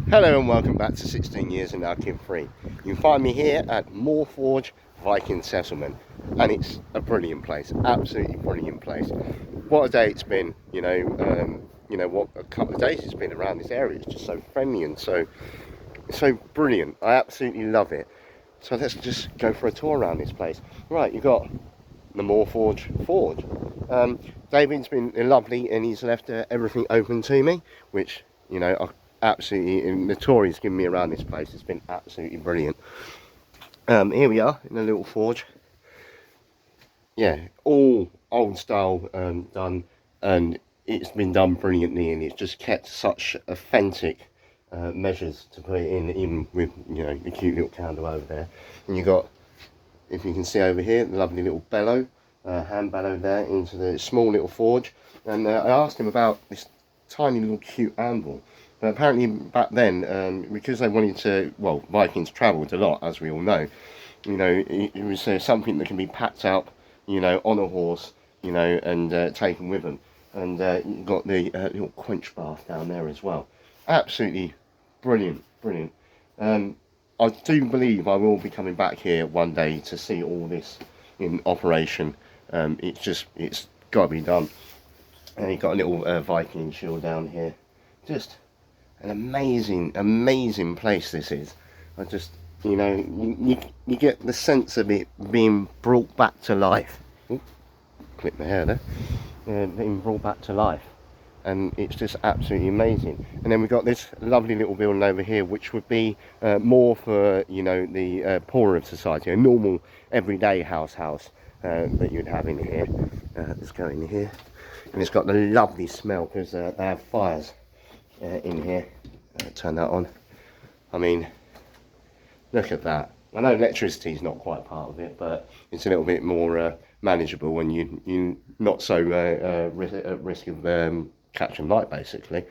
Hello and welcome back to 16 Years and Now Kid Free. You can find me here at Moorforge Viking Settlement, and it's a brilliant place, absolutely brilliant place. What a day it's been, what a couple of days it's been around this area. It's just so friendly and so brilliant. I absolutely love it. So let's just go for a tour around this place. Right, you've got the Moorforge Forge. David's been lovely and he's left everything open to me, which, I absolutely, and the tour he's given me around this place has been absolutely brilliant. Here we are in a little forge. Yeah, all old style done, and it's been done brilliantly, and it's just kept such authentic measures to put it in, even with the cute little candle over there. And you got, if you can see over here, the lovely little bellow, hand bellow there into the small little forge. And I asked him about this tiny little cute anvil. But apparently back then, because they wanted to, well, Vikings travelled a lot, as we all know. It was something that can be packed up, on a horse, and taken with them. And you've got the little quench bath down there as well. Absolutely brilliant, brilliant. I do believe I will be coming back here one day to see all this in operation. It's got to be done. And you've got a little Viking shield down here. Just an amazing place this is. I just, you get the sense of it being brought back to life. Ooh, clip my hair there. Being brought back to life. And it's just absolutely amazing. And then we've got this lovely little building over here, which would be more for the poorer of society, a normal everyday house that you'd have in here. Let's go in here, and it's got the lovely smell because they have fires in here. Turn that on. I mean, look at that. I know electricity is not quite part of it, but it's a little bit more manageable when you're not so at risk of catching light, basically.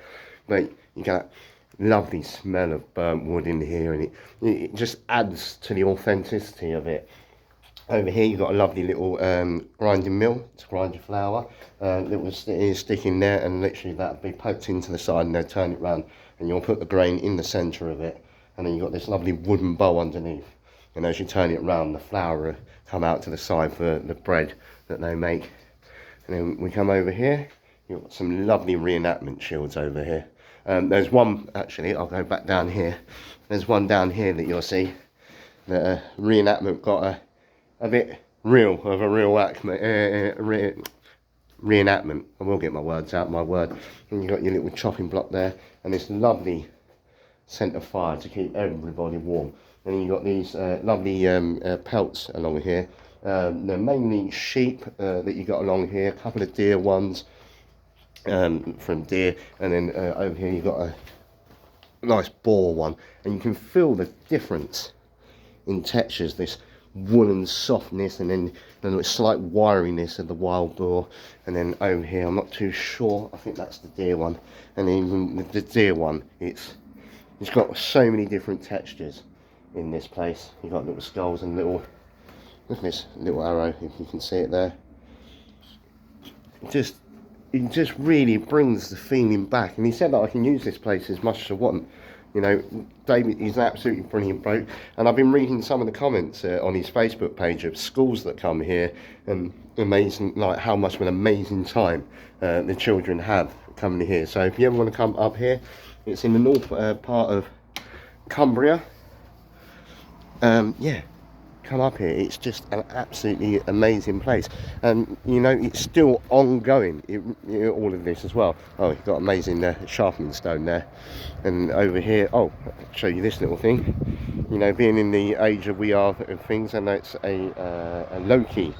But you get that lovely smell of burnt wood in here, and it just adds to the authenticity of it. Over here you've got a lovely little grinding mill to grind your flour. Little stick in there, and literally that'll be poked into the side, and they'll turn it round, and you'll put the grain in the centre of it, and then you've got this lovely wooden bowl underneath. And as you turn it round, the flour will come out to the side for the bread that they make. And then we come over here. You've got some lovely reenactment shields over here. There's one, actually, I'll go back down here. There's one down here that you'll see. The reenactment got a bit real, of a real reenactment. I will get my words out, my word. And you've got your little chopping block there, and this lovely centre fire to keep everybody warm. And you've got these lovely pelts along here. They're mainly sheep that you got along here, a couple of deer ones from deer, and then over here you've got a nice boar one, and you can feel the difference in textures, this woolen softness, and then the slight wiriness of the wild boar. And then over here, I'm not too sure, I think that's the deer one, and even the deer one, it's got so many different textures in this place. You've got little skulls and little, look at this little arrow, if you can see it there. It just really brings the feeling back. And he said that I can use this place as much as I want. David is an absolutely brilliant bloke, and I've been reading some of the comments on his Facebook page of schools that come here, and amazing, like how much of an amazing time the children have coming here. So if you ever want to come up here, it's in the north part of Cumbria. Yeah, come up here. It's just an absolutely amazing place, and it's still ongoing. All of this as well. Oh, you've got amazing sharpening stone there, and over here, oh, I'll show you this little thing. Being in the age of we are of things, and it's a Loki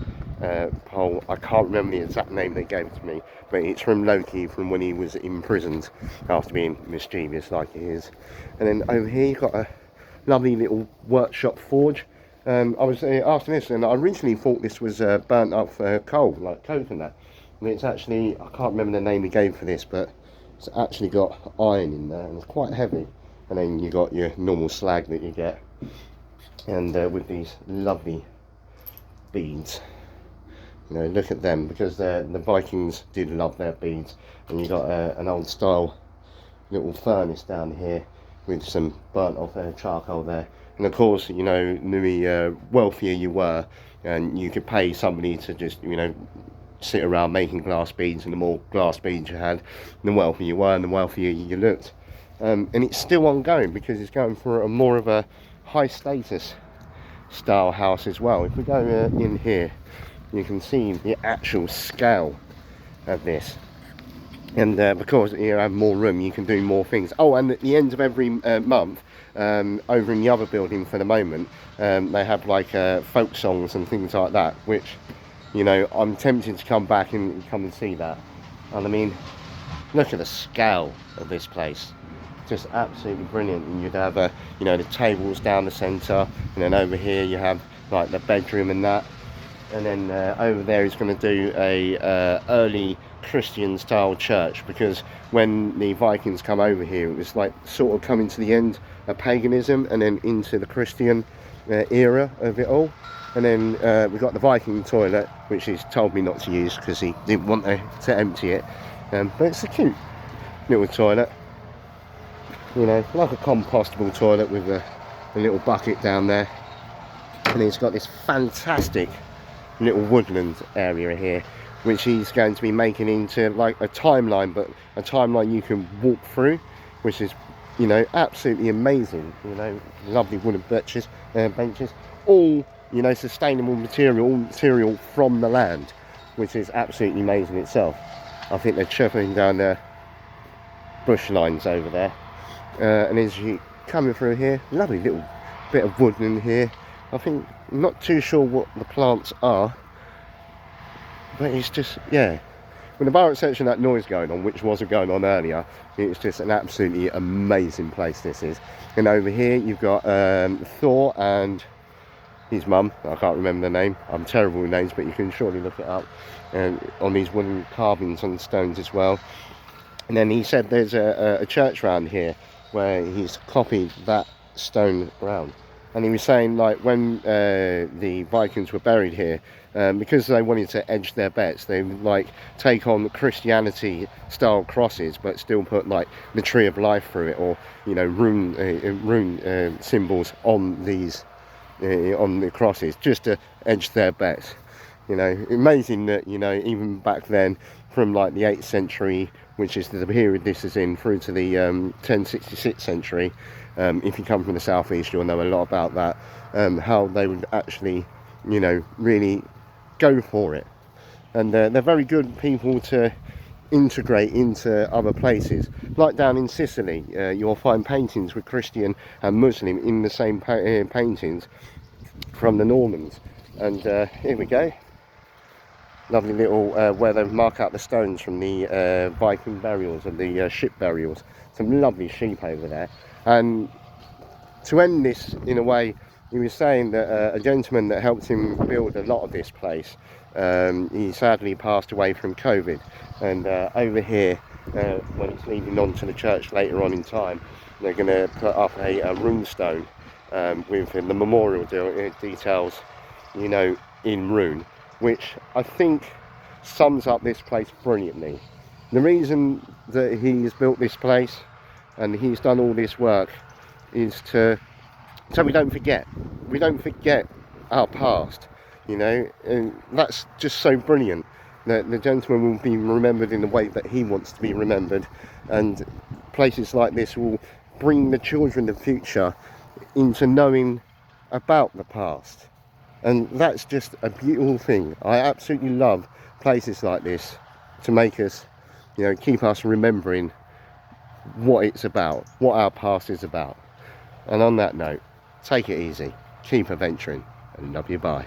pole. I can't remember the exact name they gave it to me, but it's from Loki, from when he was imprisoned after being mischievous like he is. And then over here you've got a lovely little workshop forge. I was after this, and I originally thought this was burnt up coal, like coconut. And it's actually, I can't remember the name he gave for this, but it's actually got iron in there, and it's quite heavy. And then you got your normal slag that you get, and with these lovely beads. Look at them, because the Vikings did love their beads. And you got an old style little furnace down here, with some burnt off charcoal there. And of course, you know, the wealthier you were, and you could pay somebody to just, you know, sit around making glass beads, and the more glass beads you had, the wealthier you were and the wealthier you looked. And it's still ongoing because it's going for a more of a high status style house as well. If we go in here, you can see the actual scale of this. And because you have more room, you can do more things. Oh, and at the end of every month, over in the other building for the moment, they have like folk songs and things like that, which, you know, I'm tempted to come back and come and see that. And I mean, look at the scale of this place. Just absolutely brilliant. And you'd have you know, the tables down the centre, and then over here you have like the bedroom and that. And then over there is going to do a early Christian style church, because when the Vikings come over here, it was like sort of coming to the end of paganism and then into the Christian era of it all. And then we've got the Viking toilet, which he's told me not to use because he didn't want to empty it, but it's a cute little toilet, you know, like a compostable toilet with a little bucket down there. And it's got this fantastic little woodland area here, which he's going to be making into like a timeline, but a timeline you can walk through, which is, you know, absolutely amazing. You know, lovely wooden benches, all, you know, sustainable material, all material from the land, which is absolutely amazing itself. I think they're chipping down the bush lines over there, and as you coming through here, lovely little bit of woodland here. I think, I'm not too sure what the plants are, but it's just, yeah, with the barrett section, that noise going on, which wasn't going on earlier, it's just an absolutely amazing place this is. And over here you've got Thor and his mum, I can't remember the name, I'm terrible with names, but you can surely look it up, on these wooden carvings on stones as well. And then he said there's a church around here where he's copied that stone round. And he was saying, like, when the Vikings were buried here, because they wanted to edge their bets, they would like take on Christianity style crosses, but still put like the tree of life through it, or, you know, rune symbols on these on the crosses, just to edge their bets. You know, amazing that, you know, even back then, from like the 8th century, which is the period this is in, through to the 1066 century. If you come from the southeast, you'll know a lot about that, how they would actually, you know, really go for it. And they're very good people to integrate into other places. Like down in Sicily, you'll find paintings with Christian and Muslim in the same paintings from the Normans. And here we go. Lovely little where they mark out the stones from the Viking burials and the ship burials. Some lovely sheep over there. And to end this in a way, he was saying that a gentleman that helped him build a lot of this place, he sadly passed away from COVID. And over here, when it's leading on to the church later on in time, they're going to put up a rune stone with the memorial details, you know, in rune, which I think sums up this place brilliantly. The reason that he's built this place and he's done all this work is so we don't forget our past, you know. And that's just so brilliant that the gentleman will be remembered in the way that he wants to be remembered, and places like this will bring the children of the future into knowing about the past. And that's just a beautiful thing. I absolutely love places like this to make us, you know, keep us remembering what it's about, what our past is about. And on that note, take it easy, keep adventuring, and love you, bye.